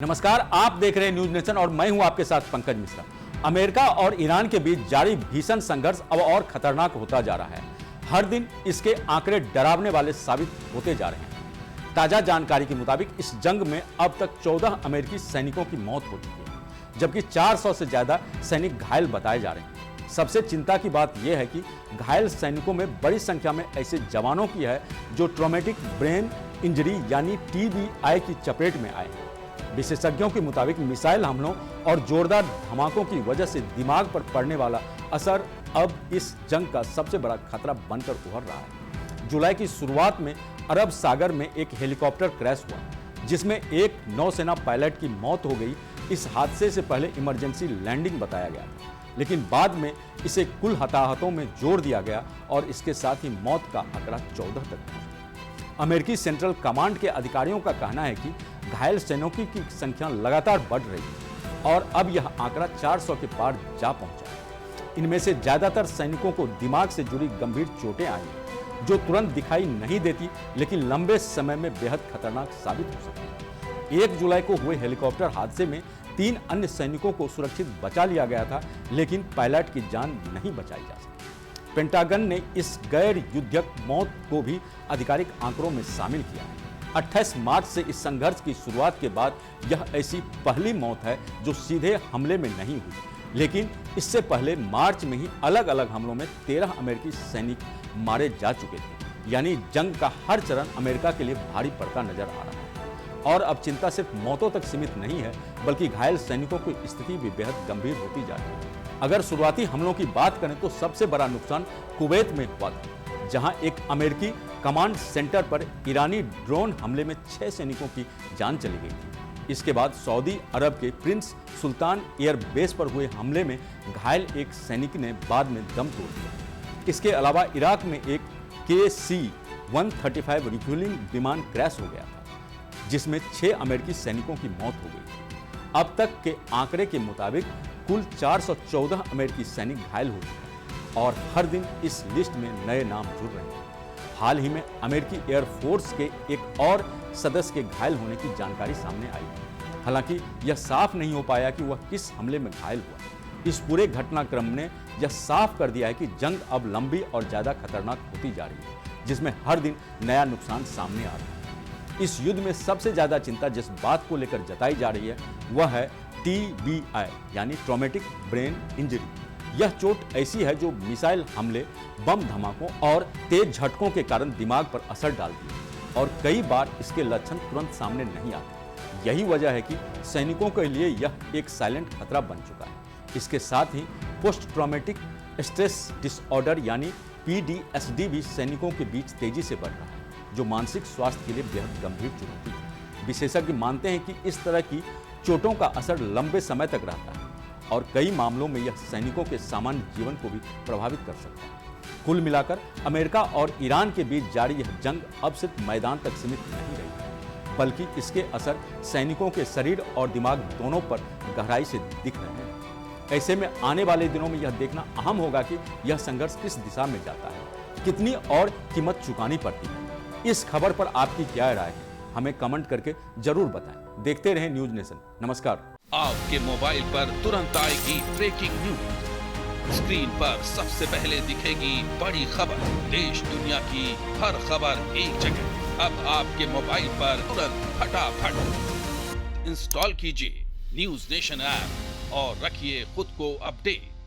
नमस्कार, आप देख रहे हैं न्यूज नेशन और मैं हूं आपके साथ पंकज मिश्रा। अमेरिका और ईरान के बीच जारी भीषण संघर्ष अब और खतरनाक होता जा रहा है। हर दिन इसके आंकड़े डरावने वाले साबित होते जा रहे हैं। ताजा जानकारी के मुताबिक इस जंग में अब तक 14 अमेरिकी सैनिकों की मौत हो चुकी है, जबकि 400 से ज्यादा सैनिक घायल बताए जा रहे हैं। सबसे चिंता की बात यह है कि घायल सैनिकों में बड़ी संख्या में ऐसे जवानों की है जो ट्रॉमेटिक ब्रेन इंजरी यानी TBI की चपेट में आए हैं। विशेषज्ञों के मुताबिक मिसाइल हमलों और जोरदार धमाकों की वजह से दिमाग पर पड़ने वाला असर अब इस जंग का सबसे बड़ा खतरा बनकर उभर रहा है। जुलाई की शुरुआत में अरब सागर में एक हेलीकॉप्टर क्रैश हुआ, जिसमें एक नौसेना पायलट की मौत हो गई। इस हादसे से पहले इमरजेंसी लैंडिंग बताया गया था, लेकिन बाद में इसे कुल हताहतों में जोड़ दिया गया और इसके साथ ही मौत का आंकड़ा 14 तक पहुंचा। अमेरिकी सेंट्रल कमांड के अधिकारियों का कहना है कि घायल सैनिकों की संख्या लगातार बढ़ रही है और अब यह आंकड़ा 400 के पार जा पहुंचा है। इनमें से ज्यादातर सैनिकों को दिमाग से जुड़ी गंभीर चोटें आई हैं, जो तुरंत दिखाई नहीं देती लेकिन लंबे समय में बेहद खतरनाक साबित हो सकती है। 1 जुलाई को हुए हेलीकॉप्टर हादसे में 3 अन्य सैनिकों को सुरक्षित बचा लिया गया था, लेकिन पायलट की जान नहीं बचाई जा सकी। पेंटागन ने इस गैर युद्धक मौत को भी आधिकारिक आंकड़ों में शामिल किया है। 28 मार्च से इस संघर्ष की शुरुआत के बाद यह ऐसी पहली मौत है जो सीधे हमले में नहीं हुई, लेकिन इससे पहले मार्च में ही अलग अलग हमलों में 13 अमेरिकी सैनिक मारे जा चुके थे। यानी जंग का हर चरण अमेरिका के लिए भारी पड़ता नजर आ रहा है। और अब चिंता सिर्फ मौतों तक सीमित नहीं है, बल्कि घायल सैनिकों की स्थिति भी बेहद गंभीर होती जा रही है। अगर शुरुआती हमलों की बात करें तो सबसे बड़ा नुकसान कुवैत में हुआ था, जहां एक अमेरिकी कमांड सेंटर पर ईरानी ड्रोन हमले में 6 सैनिकों की जान चली गई थी। इसके बाद सऊदी अरब के प्रिंस सुल्तान एयरबेस पर हुए हमले में घायल एक सैनिक ने बाद में दम तोड़ दिया। इसके अलावा इराक में एक KC-135 रिफ्यूलिंग विमान क्रैश हो गया था, जिसमें 6 अमेरिकी सैनिकों की मौत हो गई थी। अब तक के आंकड़े के मुताबिक कुल 414 अमेरिकी सैनिक घायल हो चुके हैं और हर दिन इस लिस्ट में नए नाम जुड़ रहे हैं। हाल ही में अमेरिकी एयरफोर्स के एक और सदस्य के घायल होने की जानकारी सामने आई है। हालांकि यह साफ नहीं हो पाया कि वह किस हमले में घायल हुआ। इस पूरे घटनाक्रम ने यह साफ कर दिया है कि जंग अब लंबी और ज्यादा खतरनाक होती जा रही है, जिसमें हर दिन नया नुकसान सामने आ रहा है। इस युद्ध में सबसे ज्यादा चिंता जिस बात को लेकर जताई जा रही है वह है TBI यानी ट्रॉमेटिक ब्रेन इंजरी। यह चोट ऐसी है जो मिसाइल हमले, बम धमाकों और तेज झटकों के कारण दिमाग पर असर डालती है और कई बार इसके लक्षण तुरंत सामने नहीं आते। यही वजह है कि सैनिकों के लिए यह एक साइलेंट खतरा बन चुका है। इसके साथ ही पोस्ट ट्रॉमेटिक स्ट्रेस डिसऑर्डर यानी PTSD भी सैनिकों के बीच तेजी से बढ़ रहा है, जो मानसिक स्वास्थ्य के लिए बेहद गंभीर चुनौती है। विशेषज्ञ मानते हैं कि इस तरह की चोटों का असर लंबे समय तक रहता है और कई मामलों में यह सैनिकों के सामान्य जीवन को भी प्रभावित कर सकता है। कुल मिलाकर अमेरिका और ईरान के बीच जारी यह जंग अब सिर्फ मैदान तक सीमित नहीं रही, बल्कि इसके असर सैनिकों के शरीर और दिमाग दोनों पर गहराई से दिख रहे हैं। ऐसे में आने वाले दिनों में यह देखना अहम होगा कि यह संघर्ष किस दिशा में जाता है, कितनी और कीमत चुकानी पड़ती है। इस खबर पर आपकी क्या राय है, हमें कमेंट करके जरूर बताएं। देखते रहें न्यूज नेशन। नमस्कार। आपके मोबाइल पर तुरंत आएगी ब्रेकिंग न्यूज। स्क्रीन पर सबसे पहले दिखेगी बड़ी खबर। देश दुनिया की हर खबर एक जगह। अब आपके मोबाइल पर तुरंत फटाफट इंस्टॉल कीजिए न्यूज नेशन ऐप और रखिए खुद को अपडेट।